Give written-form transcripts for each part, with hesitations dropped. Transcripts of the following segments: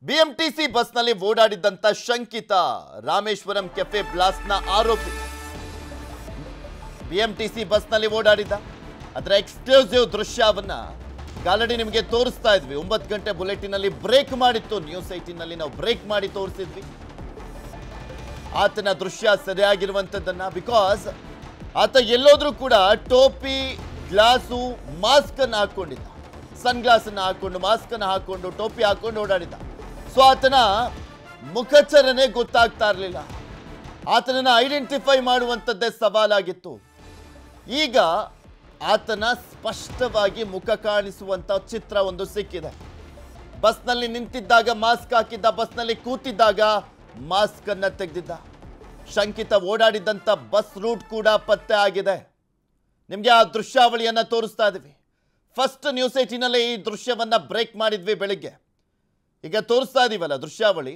BMTC ಬಸ್ನಲ್ಲಿ ಓಡಾಡಿದ್ದಂತ ಶಂಕಿತ Rameswaram cafe ಬ್ಲಾಸ್ಟ್ನ ಆರೋಪಿ ಬಿಎಂಟಿಸಿ ಬಸ್ನಲ್ಲಿ ಓಡಾಡಿದ್ದ ಅದರ ಎಕ್ಸ್ಕ್ಲೂಸಿವ್ ದೃಶ್ಯವನ್ನ ಆಲ್ರೆಡಿ ನಿಮಗೆ ತೋರಿಸ್ತಾ ಇದ್ವಿ 9 ಗಂಟೆ ಬುಲೆಟಿನ್ ಅಲ್ಲಿ ಬ್ರೇಕ್ ಮಾಡಿತ್ತು ನ್ಯೂಸ್ 18 ನಲ್ಲಿ ನಾವು ಬ್ರೇಕ್ ಮಾಡಿ ತೋರಿಸಿದ್ವಿ ಆತನ ದೃಶ್ಯ ಸರಿಯಾಗಿರುವಂತದ್ದನ್ನ ಬಿಕಾಸ್ ಆತ ಎಲ್ಲೋದ್ರೂ ಕೂಡ ಟೋಪಿ ಗ್ಲಾಸು ಮಾಸ್ಕ್ ಅನ್ನು ಹಾಕೊಂಡಿದ್ದ ಸನ್ ಗ್ಲಾಸ್ ಅನ್ನು ಹಾಕೊಂಡು ಮಾಸ್ಕ್ ಅನ್ನು ಹಾಕೊಂಡು ಟೋಪಿ ಹಾಕೊಂಡು ಓಡಾಡಿದ್ದ ಸೊ ಆತನ ಮುಖಚರಣೆ ಗೊತ್ತಾಗ್ತಾ ಇರಲಿಲ್ಲ ಆತನನ್ನು ಐಡೆಂಟಿಫೈ ಮಾಡುವಂಥದ್ದೇ ಸವಾಲಾಗಿತ್ತು ಈಗ ಆತನ ಸ್ಪಷ್ಟವಾಗಿ ಮುಖ ಕಾಣಿಸುವಂತ ಚಿತ್ರ ಒಂದು ಸಿಕ್ಕಿದೆ ಬಸ್ನಲ್ಲಿ ನಿಂತಿದ್ದಾಗ ಮಾಸ್ಕ್ ಹಾಕಿದ್ದ ಬಸ್ನಲ್ಲಿ ಕೂತಿದ್ದಾಗ ಮಾಸ್ಕ್ ಅನ್ನು ತೆಗೆದಿದ್ದ ಶಂಕಿತ ಓಡಾಡಿದಂತ ಬಸ್ ರೂಟ್ ಕೂಡ ಪತ್ತೆ ಆಗಿದೆ ನಿಮಗೆ ಆ ದೃಶ್ಯಾವಳಿಯನ್ನ ತೋರಿಸ್ತಾ ಇದ್ದೀವಿ ಫಸ್ಟ್ ನ್ಯೂಸ್ 18 ನಲ್ಲಿ ಈ ದೃಶ್ಯವನ್ನ ಬ್ರೇಕ್ ಮಾಡಿದ್ವಿ ಬೆಳಿಗ್ಗೆ ಈಗ ತೋರಿಸ್ತಾ ಇದೀವಲ್ಲ ದೃಶ್ಯಾವಳಿ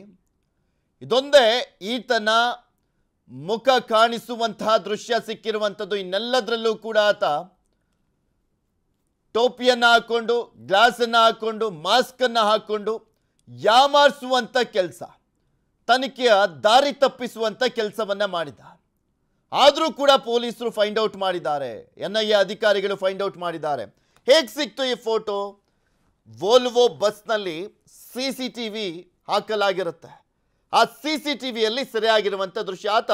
ಇದೊಂದೇ ಈತನ ಮುಖ ಕಾಣಿಸುವಂತಹ ದೃಶ್ಯ ಸಿಕ್ಕಿರುವಂಥದ್ದು ಇನ್ನೆಲ್ಲದರಲ್ಲೂ ಕೂಡ ಆತ ಟೋಪಿಯನ್ನ ಹಾಕೊಂಡು ಗ್ಲಾಸ್ ಅನ್ನ ಹಾಕೊಂಡು ಮಾಸ್ಕ್ ಅನ್ನ ಹಾಕೊಂಡು ಯಾಮಾರಿಸುವಂತ ಕೆಲಸ ತನಿಖೆಯ ದಾರಿ ತಪ್ಪಿಸುವಂತ ಕೆಲಸವನ್ನ ಮಾಡಿದ ಆದರೂ ಕೂಡ ಪೊಲೀಸರು ಫೈಂಡ್ ಔಟ್ ಮಾಡಿದ್ದಾರೆ ಎನ್ಐಎ ಅಧಿಕಾರಿಗಳು ಫೈಂಡ್ ಔಟ್ ಮಾಡಿದ್ದಾರೆ ಹೇಗೆ ಸಿಕ್ತು ಈ ಫೋಟೋ ವೋಲ್ವೋ ಬಸ್ನಲ್ಲಿ ಸಿಸಿಟಿವಿ ಹಾಕಲಾಗಿರುತ್ತೆ ಆ ಸಿಸಿಟಿವಿಯಲ್ಲಿ ಸರಿಯಾಗಿರುವಂಥ ದೃಶ್ಯ ಆತ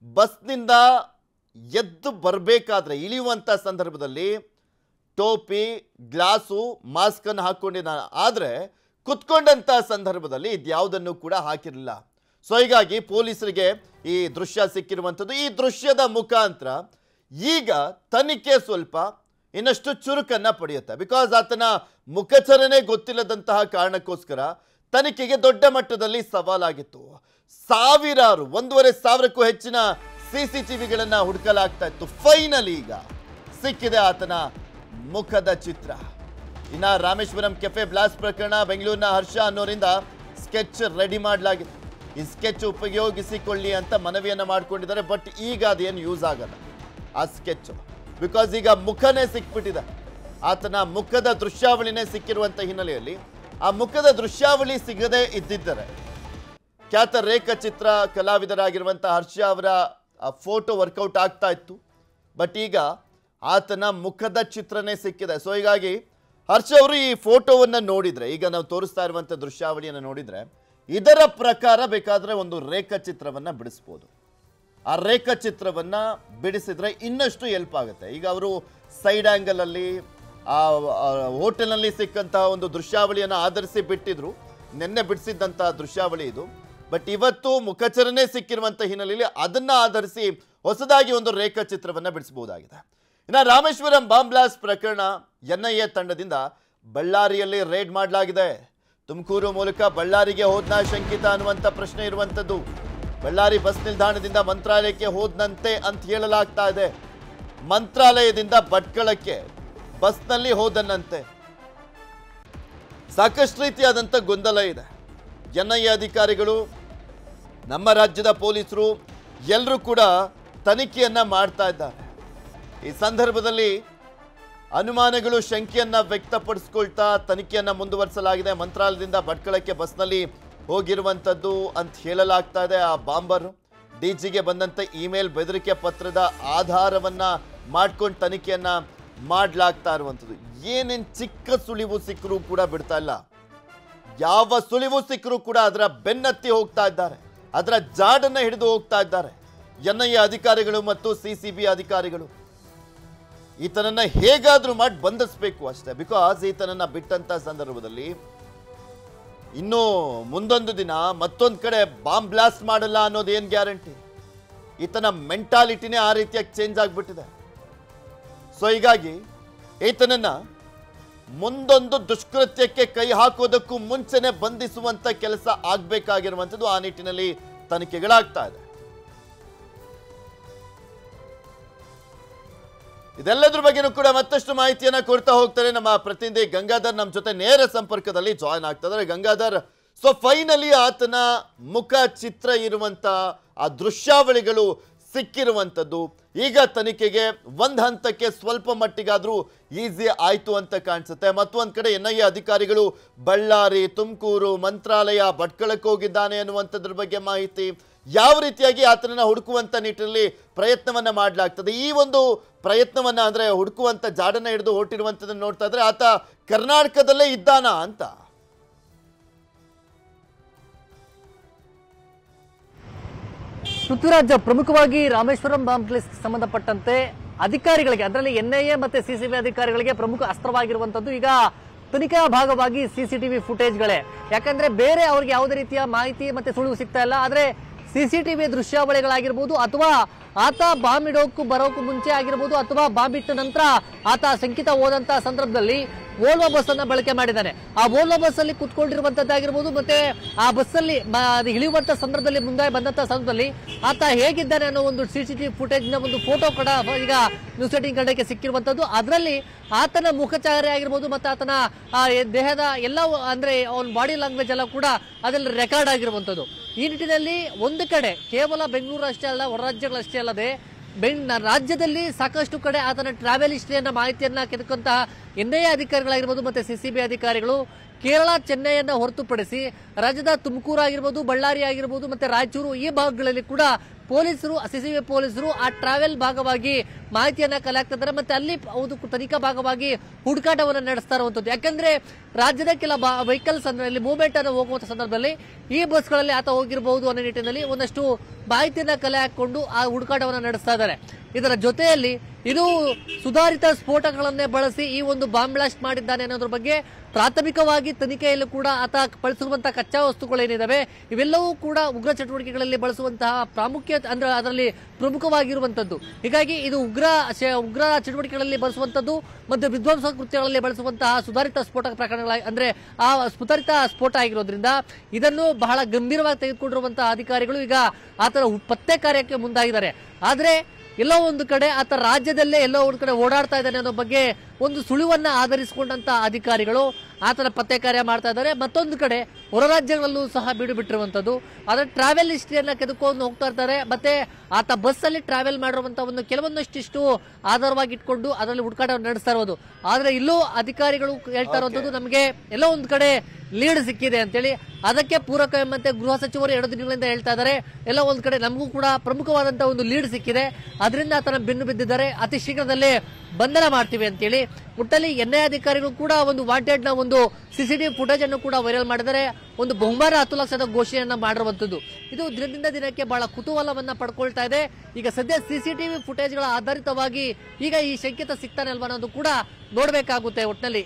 ಬಸ್ನಿಂದ ಎದ್ದು ಬರಬೇಕಾದ್ರೆ ಇಳಿಯುವಂಥ ಸಂದರ್ಭದಲ್ಲಿ ಟೋಪಿ ಗ್ಲಾಸು ಮಾಸ್ಕ್ ಅನ್ನು ಹಾಕೊಂಡಿದ್ದ ಆದರೆ ಕುತ್ಕೊಂಡಂತ ಸಂದರ್ಭದಲ್ಲಿ ಇದ್ಯಾವುದನ್ನು ಕೂಡ ಹಾಕಿರಲಿಲ್ಲ ಸೊ ಹೀಗಾಗಿ ಪೊಲೀಸರಿಗೆ ಈ ದೃಶ್ಯ ಸಿಕ್ಕಿರುವಂಥದ್ದು ಈ ದೃಶ್ಯದ ಮುಖಾಂತರ ಈಗ ತನಿಖೆ ಸ್ವಲ್ಪ ಇನ್ನಷ್ಟು ಚುರುಕನ್ನ ಪಡೆಯುತ್ತೆ ಬಿಕಾಸ್ ಆತನ ಮುಖಚರಣೆ ಗೊತ್ತಿಲ್ಲದಂತಹ ಕಾರಣಕ್ಕೋಸ್ಕರ ತನಿಖೆಗೆ ದೊಡ್ಡ ಮಟ್ಟದಲ್ಲಿ ಸವಾಲಾಗಿತ್ತು ಸಾವಿರಾರು 1,500ಕ್ಕೂ ಹೆಚ್ಚಿನ ಸಿಸಿಟಿವಿಗಳನ್ನ ಹುಡುಕಲಾಗ್ತಾ ಇತ್ತು ಫೈನಲಿ ಈಗ ಸಿಕ್ಕಿದೆ ಆತನ ಮುಖದ ಚಿತ್ರ ಇನ್ನ ರಾಮೇಶ್ವರಂ ಕೆಫೆ ಬ್ಲಾಸ್ಟ್ ಪ್ರಕರಣ ಬೆಂಗಳೂರಿನ ಹರ್ಷ ಅನ್ನೋರಿಂದ ಸ್ಕೆಚ್ ರೆಡಿ ಮಾಡಲಾಗಿದೆ ಈ ಸ್ಕೆಚ್ ಉಪಯೋಗಿಸಿಕೊಳ್ಳಿ ಅಂತ ಮನವಿಯನ್ನ ಮಾಡ್ಕೊಂಡಿದ್ದಾರೆ ಬಟ್ ಈಗ ಅದೇನು ಯೂಸ್ ಆಗಲ್ಲ ಆ ಸ್ಕೆಚ್ ಬಿಕಾಸ್ ಈಗ ಮುಖನೇ ಸಿಕ್ಬಿಟ್ಟಿದೆ ಆತನ ಮುಖದ ದೃಶ್ಯಾವಳಿನೇ ಸಿಕ್ಕಿರುವಂತ ಹಿನ್ನೆಲೆಯಲ್ಲಿ ಆ ಮುಖದ ದೃಶ್ಯಾವಳಿ ಸಿಗದೆ ಇದ್ದಿದ್ದರೆ ಖ್ಯಾತ ರೇಖಾಚಿತ್ರ ಕಲಾವಿದರಾಗಿರುವಂಥ ಹರ್ಷ ಅವರ ಫೋಟೋ ವರ್ಕೌಟ್ ಆಗ್ತಾ ಇತ್ತು ಬಟ್ ಈಗ ಆತನ ಮುಖದ ಚಿತ್ರನೇ ಸಿಕ್ಕಿದೆ ಸೊ ಹೀಗಾಗಿ ಹರ್ಷ ಅವರು ಈ ಫೋಟೋವನ್ನು ನೋಡಿದರೆ ಈಗ ನಾವು ತೋರಿಸ್ತಾ ಇರುವಂಥ ದೃಶ್ಯಾವಳಿಯನ್ನು ನೋಡಿದರೆ ಇದರ ಪ್ರಕಾರ ಬೇಕಾದರೆ ಒಂದು ರೇಖಾಚಿತ್ರವನ್ನು ಬಿಡಿಸ್ಬೋದು ಆ ರೇಖಾಚಿತ್ರವನ್ನು ಬಿಡಿಸಿದ್ರೆ ಇನ್ನಷ್ಟು ಹೆಲ್ಪ್ ಆಗುತ್ತೆ ಈಗ ಅವರು ಸೈಡ್ ಆ್ಯಂಗಲಲ್ಲಿ ಆ ಹೋಟೆಲ್ನಲ್ಲಿ ಸಿಕ್ಕಂತಹ ಒಂದು ದೃಶ್ಯಾವಳಿಯನ್ನು ಆಧರಿಸಿ ಬಿಟ್ಟಿದ್ರು ನಿನ್ನೆ ಬಿಡಿಸಿದ್ದಂಥ ದೃಶ್ಯಾವಳಿ ಇದು ಬಟ್ ಇವತ್ತು ಮುಖಚರಣೆ ಸಿಕ್ಕಿರುವಂಥ ಹಿನ್ನೆಲೆಯಲ್ಲಿ ಅದನ್ನು ಆಧರಿಸಿ ಹೊಸದಾಗಿ ಒಂದು ರೇಖಾಚಿತ್ರವನ್ನು ಬಿಡಿಸಬಹುದಾಗಿದೆ ಇನ್ನು ರಾಮೇಶ್ವರಂ ಬಾಂಬ್ ಬ್ಲಾಸ್ಟ್ ಪ್ರಕರಣ ಎನ್ಐಎ ತಂಡದಿಂದ ಬಳ್ಳಾರಿಯಲ್ಲಿ ರೇಡ್ ಮಾಡಲಾಗಿದೆ ತುಮಕೂರು ಮೂಲಕ ಬಳ್ಳಾರಿಗೆ ಹೋದ್ನ ಶಂಕಿತ ಅನ್ನುವಂಥ ಪ್ರಶ್ನೆ ಇರುವಂಥದ್ದು ಬಳ್ಳಾರಿ ಬಸ್ ನಿಲ್ದಾಣದಿಂದ ಮಂತ್ರಾಲಯಕ್ಕೆ ಹೋದ್ನಂತೆ ಅಂತ ಹೇಳಲಾಗ್ತಾ ಇದೆ ಮಂತ್ರಾಲಯದಿಂದ ಭಟ್ಕಳಕ್ಕೆ ಬಸ್ನಲ್ಲಿ ಹೋದನಂತೆ ಸಾಕಷ್ಟು ರೀತಿಯಾದಂಥ ಗೊಂದಲ ಇದೆ ಎನ್ಐಎ ಅಧಿಕಾರಿಗಳು ನಮ್ಮ ರಾಜ್ಯದ ಪೊಲೀಸರು ಎಲ್ಲರೂ ಕೂಡ ತನಿಖೆಯನ್ನ ಮಾಡ್ತಾ ಇದ್ದಾರೆ ಈ ಸಂದರ್ಭದಲ್ಲಿ ಅನುಮಾನಗಳು ಶಂಕೆಯನ್ನ ವ್ಯಕ್ತಪಡಿಸ್ಕೊಳ್ತಾ ತನಿಖೆಯನ್ನ ಮುಂದುವರಿಸಲಾಗಿದೆ ಮಂತ್ರಾಲಯದಿಂದ ಭಟ್ಕಳಕ್ಕೆ ಬಸ್ನಲ್ಲಿ ಹೋಗಿರುವಂಥದ್ದು ಅಂತ ಹೇಳಲಾಗ್ತಾ ಇದೆ ಆ ಬಾಂಬರ್ ಡಿಜಿಗೆ ಬಂದಂಥ ಇಮೇಲ್ ಬೆದರಿಕೆ ಪತ್ರದ ಆಧಾರವನ್ನ ಮಾಡ್ಕೊಂಡು ತನಿಖೆಯನ್ನ ಮಾಡಲಾಗ್ತಾ ಇರುವಂಥದ್ದು ಏನೇನು ಚಿಕ್ಕ ಸುಳಿವು ಸಿಕ್ಕರೂ ಕೂಡ ಬಿಡ್ತಾ ಇಲ್ಲ ಯಾವ ಸುಳಿವು ಸಿಕ್ಕರೂ ಕೂಡ ಅದರ ಬೆನ್ನತ್ತಿ ಹೋಗ್ತಾ ಇದ್ದಾರೆ ಅದರ ಜಾಡನ್ನ ಹಿಡಿದು ಹೋಗ್ತಾ ಇದ್ದಾರೆ ಎನ್ಐಎ ಅಧಿಕಾರಿಗಳು ಮತ್ತು ಸಿಸಿಬಿ ಅಧಿಕಾರಿಗಳು ಈತನನ್ನ ಹೇಗಾದ್ರೂ ಮಾಡಿ ಬಂಧಿಸಬೇಕು ಅಷ್ಟೇ ಬಿಕಾಸ್ ಈತನನ್ನ ಬಿಟ್ಟಂತ ಸಂದರ್ಭದಲ್ಲಿ ಇನ್ನು ಮುಂದೊಂದು ದಿನ ಮತ್ತೊಂದು ಕಡೆ ಬಾಂಬ್ ಬ್ಲಾಸ್ಟ್ ಮಾಡಲ್ಲ ಅನ್ನೋದು ಏನು ಗ್ಯಾರಂಟಿ ಈತನ ಮೆಂಟಾಲಿಟಿನೇ ಆ ರೀತಿಯಾಗಿ ಚೇಂಜ್ ಆಗಿಬಿಟ್ಟಿದೆ ಸೊ ಹೀಗಾಗಿ ಈತನನ್ನ ಮುಂದೊಂದು ದುಷ್ಕೃತ್ಯಕ್ಕೆ ಕೈ ಹಾಕೋದಕ್ಕೂ ಮುಂಚೆನೆ ಬಂಧಿಸುವಂತ ಕೆಲಸ ಆಗ್ಬೇಕಾಗಿರುವಂಥದ್ದು ಆ ನಿಟ್ಟಿನಲ್ಲಿ ತನಿಖೆಗಳಾಗ್ತಾ ಇದೆ ಇದೆಲ್ಲದ್ರ ಬಗ್ಗೆನೂ ಕೂಡ ಮತ್ತಷ್ಟು ಮಾಹಿತಿಯನ್ನ ಕೊಡ್ತಾ ಹೋಗ್ತಾರೆ ನಮ್ಮ ಪ್ರತಿನಿಧಿ ಗಂಗಾಧರ್ ನಮ್ಮ ಜೊತೆ ನೇರ ಸಂಪರ್ಕದಲ್ಲಿ ಜಾಯ್ನ್ ಆಗ್ತಿದ್ದಾರೆ ಗಂಗಾಧರ್ ಸೊ ಫೈನಲಿ ಆತನ ಮುಖ ಚಿತ್ರ ಇರುವಂತ ಆ ದೃಶ್ಯಾವಳಿಗಳು ಸಿಕ್ಕಿರುವಂಥದ್ದು. ಈಗ ತನಿಖೆಗೆ ಒಂದು ಹಂತಕ್ಕೆ ಸ್ವಲ್ಪ ಮಟ್ಟಿಗಾದರೂ ಈಸಿ ಆಯಿತು ಅಂತ ಕಾಣಿಸುತ್ತೆ. ಮತ್ತೊಂದು ಕಡೆ NIA ಅಧಿಕಾರಿಗಳು ಬಳ್ಳಾರಿ, ತುಮಕೂರು, ಮಂತ್ರಾಲಯ, ಭಟ್ಕಳಕ್ಕೆ ಹೋಗಿದ್ದಾನೆ ಅನ್ನುವಂಥದ್ರ ಬಗ್ಗೆ ಮಾಹಿತಿ, ಯಾವ ರೀತಿಯಾಗಿ ಆತನನ್ನು ಹುಡುಕುವಂಥ ನಿಟ್ಟಿನಲ್ಲಿ ಪ್ರಯತ್ನವನ್ನು ಮಾಡಲಾಗ್ತದೆ. ಈ ಒಂದು ಪ್ರಯತ್ನವನ್ನು ಅಂದರೆ ಹುಡುಕುವಂಥ ಜಾಡನ್ನು ಹಿಡಿದು ಹೊರಟಿರುವಂಥದ್ದನ್ನು ನೋಡ್ತಾ ಇದ್ರೆ ಆತ ಕರ್ನಾಟಕದಲ್ಲೇ ಇದ್ದಾನಾ ಅಂತ. ಪೃಥ್ವಿರಾಜ್, ಪ್ರಮುಖವಾಗಿ ರಾಮೇಶ್ವರಂ ಬಾಂಬ್ ಕೇಸ್ ಸಂಬಂಧಪಟ್ಟಂತೆ ಅಧಿಕಾರಿಗಳಿಗೆ, ಅದರಲ್ಲಿ NIA ಮತ್ತೆ CCB ಅಧಿಕಾರಿಗಳಿಗೆ ಪ್ರಮುಖ ಅಸ್ತ್ರವಾಗಿರುವಂತದ್ದು ಈಗ ತನಿಖಾ ಭಾಗವಾಗಿ CCTV ಫುಟೇಜ್ಗಳೇ. ಯಾಕಂದ್ರೆ ಬೇರೆ ಅವ್ರಿಗೆ ಯಾವುದೇ ರೀತಿಯ ಮಾಹಿತಿ ಮತ್ತೆ ಸುಳಿವು ಸಿಗ್ತಾ ಇಲ್ಲ. ಆದ್ರೆ CCTV ದೃಶ್ಯಾವಳಿಗಳಾಗಿರ್ಬೋದು ಅಥವಾ ಆತ ಬಾಂಬ್ ಇಡೋಕ್ಕೂ ಬರೋಕ್ಕೂ ಮುಂಚೆ ಆಗಿರ್ಬೋದು ಅಥವಾ ಬಾಂಬ್ ಇಟ್ಟ ನಂತರ ಆತ ಶಂಕಿತ ಹೋದಂತ ಸಂದರ್ಭದಲ್ಲಿ ವೋಲ್ವೋ ಬಸ್ ಅನ್ನ ಬಳಕೆ ಮಾಡಿದ್ದಾನೆ. ಆ ವೋಲ್ವೋ ಬಸ್ ಅಲ್ಲಿ ಕುತ್ಕೊಂಡಿರುವಂತದ್ದಾಗಿರ್ಬೋದು ಮತ್ತೆ ಆ ಬಸ್ ಅಲ್ಲಿ ಇಳಿಯುವಂತ ಸಂದರ್ಭದಲ್ಲಿ ಮುಂದೆ ಬಂದಂತ ಸಂದರ್ಭದಲ್ಲಿ ಆತ ಹೇಗಿದ್ದಾನೆ ಅನ್ನೋ ಒಂದು CCTV ಫುಟೇಜ್ ನ ಒಂದು ಫೋಟೋ ಕೂಡ ಈಗ ನ್ಯೂಸ್ 18 ಕನ್ನಡಕ್ಕೆ ಸಿಕ್ಕಿರುವಂತದ್ದು. ಅದರಲ್ಲಿ ಆತನ ಮುಖಚಾರೆ ಆಗಿರ್ಬೋದು ಮತ್ತೆ ಆತನ ದೇಹದ ಎಲ್ಲ ಅಂದ್ರೆ ಅವನ ಬಾಡಿ ಲ್ಯಾಂಗ್ವೇಜ್ ಎಲ್ಲ ಕೂಡ ಅದರಲ್ಲಿ ರೆಕಾರ್ಡ್ ಆಗಿರುವಂತದ್ದು. ಈ ನಿಟ್ಟಿನಲ್ಲಿ ಒಂದು ಕಡೆ ಕೇವಲ ಬೆಂಗಳೂರು ಅಷ್ಟೇ ಅಲ್ಲ, ಹೊರ ರಾಜ್ಯಗಳಷ್ಟೇ ಅಲ್ಲದೆ ರಾಜ್ಯದಲ್ಲಿ ಸಾಕಷ್ಟು ಕಡೆ ಆತನ ಟ್ರಾವೆಲ್ ಹಿಸ್ಟ್ರಿಯನ್ನ ಮಾಹಿತಿಯನ್ನ ಕೆದಕಂತಹ NIA ಅಧಿಕಾರಿಗಳಾಗಿರ್ಬೋದು ಮತ್ತೆ CCB ಅಧಿಕಾರಿಗಳು ಕೇರಳ, ಚೆನ್ನೈಯನ್ನ ಹೊರತುಪಡಿಸಿ ರಾಜ್ಯದ ತುಮಕೂರು ಆಗಿರ್ಬೋದು, ಬಳ್ಳಾರಿ ಆಗಿರ್ಬೋದು ಮತ್ತೆ ರಾಯಚೂರು ಈ ಭಾಗಗಳಲ್ಲಿ ಕೂಡ ಪೊಲೀಸರು, CCB ಪೊಲೀಸರು ಆ ಟ್ರಾವೆಲ್ ಭಾಗವಾಗಿ ಮಾಹಿತಿಯನ್ನ ಕಲೆ ಹಾಕ್ತಾ ಇದ್ದಾರೆ. ಮತ್ತೆ ಅಲ್ಲಿ ತನಿಖಾ ಭಾಗವಾಗಿ ಹುಡುಕಾಟವನ್ನು ನಡೆಸ್ತಾ ಇರುವಂತದ್ದು. ಯಾಕಂದ್ರೆ ರಾಜ್ಯದ ಕೆಲ ವೆಹಿಕಲ್ಸ್ ಅಲ್ಲಿ ಮೂವ್ಮೆಂಟ್ ಅನ್ನು ಹೋಗುವಂತ ಸಂದರ್ಭದಲ್ಲಿ ಈ ಬಸ್ಗಳಲ್ಲಿ ಆತ ಹೋಗಿರಬಹುದು ಅನ್ನೋ ನಿಟ್ಟಿನಲ್ಲಿ ಒಂದಷ್ಟು ಮಾಹಿತಿಯನ್ನ ಕಲೆ ಹಾಕೊಂಡು ಆ ಹುಡುಕಾಟವನ್ನು ನಡೆಸ್ತಾ ಇದ್ದಾರೆ. ಇದರ ಜೊತೆಯಲ್ಲಿ ಇದು ಸುಧಾರಿತ ಸ್ಫೋಟಗಳನ್ನೇ ಬಳಸಿ ಈ ಒಂದು ಬಾಂಬ್ ಬ್ಲಾಸ್ಟ್ ಮಾಡಿದ್ದಾನೆ ಅನ್ನೋದ್ರ ಬಗ್ಗೆ ಪ್ರಾಥಮಿಕವಾಗಿ ತನಿಖೆಯಲ್ಲೂ ಕೂಡ ಆತ ಬಳಸಿರುವಂತಹ ಕಚ್ಚಾ ವಸ್ತುಗಳೇನಿದಾವೆ ಇವೆಲ್ಲವೂ ಕೂಡ ಉಗ್ರ ಚಟುವಟಿಕೆಗಳಲ್ಲಿ ಬಳಸುವಂತಹ ಪ್ರಾಮುಖ್ಯತೆ ಅಂದ್ರೆ ಅದರಲ್ಲಿ ಪ್ರಮುಖವಾಗಿರುವಂತದ್ದು. ಹೀಗಾಗಿ ಇದು ಉಗ್ರ ಚಟುವಟಿಕೆಗಳಲ್ಲಿ ಬಳಸುವಂತದ್ದು ಮತ್ತು ವಿಧ್ವಂಸಕ ಕೃತ್ಯಗಳಲ್ಲಿ ಬಳಸುವಂತಹ ಸುಧಾರಿತ ಸ್ಫೋಟಕ ಪ್ರಕರಣಗಳ ಅಂದ್ರೆ ಆ ಸುಧಾರಿತ ಸ್ಫೋಟ ಆಗಿರೋದ್ರಿಂದ ಇದನ್ನು ಬಹಳ ಗಂಭೀರವಾಗಿ ತೆಗೆದುಕೊಂಡಿರುವಂತಹ ಅಧಿಕಾರಿಗಳು ಈಗ ಆತನ ಪತ್ತೆ ಕಾರ್ಯಕ್ಕೆ ಮುಂದಾಗಿದ್ದಾರೆ. ಆದ್ರೆ ಎಲ್ಲೋ ಒಂದು ಕಡೆ ಆತ ರಾಜ್ಯದಲ್ಲೇ ಎಲ್ಲೋ ಒಂದು ಕಡೆ ಓಡಾಡ್ತಾ ಇದ್ದಾನೆ ಅನ್ನೋ ಬಗ್ಗೆ ಒಂದು ಸುಳಿವನ್ನ ಆಧರಿಸಿಕೊಂಡಂತ ಅಧಿಕಾರಿಗಳು ಆತನ ಪತ್ತೆ ಕಾರ್ಯ ಮಾಡ್ತಾ ಇದ್ದಾರೆ. ಮತ್ತೊಂದು ಕಡೆ ಹೊರ ರಾಜ್ಯಗಳಲ್ಲೂ ಸಹ ಬಿಟ್ಟಿರುವಂತದ್ದು, ಅದರ ಟ್ರಾವೆಲ್ ಹಿಸ್ಟ್ರಿಯನ್ನ ಕೆದಕೊಂಡು ಹೋಗ್ತಾ ಇರ್ತಾರೆ. ಮತ್ತೆ ಆತ ಬಸ್ ಅಲ್ಲಿ ಟ್ರಾವೆಲ್ ಮಾಡಿರುವಂತಹ ಒಂದು ಕೆಲವೊಂದಷ್ಟು ಆಧಾರವಾಗಿ ಇಟ್ಕೊಂಡು ಅದರಲ್ಲಿ ಹುಡುಕಾಟವನ್ನು ನಡೆಸ್ತಾ ಇರೋದು. ಆದ್ರೆ ಇಲ್ಲೂ ಅಧಿಕಾರಿಗಳು ಹೇಳ್ತಾ ಇರುವಂತದ್ದು ನಮಗೆ ಎಲ್ಲೋ ಒಂದು ಕಡೆ ಲೀಡ್ ಸಿಕ್ಕಿದೆ ಅಂತೇಳಿ. ಅದಕ್ಕೆ ಪೂರಕ ಎಂಬಂತೆ ಗೃಹ ಸಚಿವರು 2 ದಿನಗಳಿಂದ ಹೇಳ್ತಾ ಇದ್ದಾರೆ ಎಲ್ಲ ಒಂದ್ ಕಡೆ ನಮಗೂ ಕೂಡ ಪ್ರಮುಖವಾದಂತಹ ಒಂದು ಲೀಡ್ ಸಿಕ್ಕಿದೆ, ಅದರಿಂದ ಆತನ ಬೆನ್ನು ಬಿದ್ದಿದ್ದಾರೆ, ಅತಿ ಶೀಘ್ರದಲ್ಲೇ ಬಂಧನ ಮಾಡ್ತೀವಿ ಅಂತೇಳಿ. ಒಟ್ಟಲ್ಲಿ NIA ಅಧಿಕಾರಿಗಳು ಕೂಡ ಒಂದು ವಾಂಟೆಡ್ ನ ಒಂದು CCTV ಫುಟೇಜ್ ಅನ್ನು ಕೂಡ ವೈರಲ್ ಮಾಡಿದರೆ ಒಂದು ಬಹುಮಾನ 10 ಲಕ್ಷದ ಘೋಷಣೆಯನ್ನ ಮಾಡಿರುವಂತದ್ದು. ಇದು ದಿನದಿಂದ ದಿನಕ್ಕೆ ಬಹಳ ಕುತೂಹಲವನ್ನ ಪಡ್ಕೊಳ್ತಾ ಇದೆ. ಈಗ ಸದ್ಯ CCTV ಫುಟೇಜ್ಗಳ ಆಧಾರಿತವಾಗಿ ಈಗ ಈ ಶಂಕಿತ ಸಿಗ್ತಾನೆ ಅಲ್ವಾ ಅನ್ನೋದು ಕೂಡ ನೋಡ್ಬೇಕಾಗುತ್ತೆ ಒಟ್ಟಿನಲ್ಲಿ.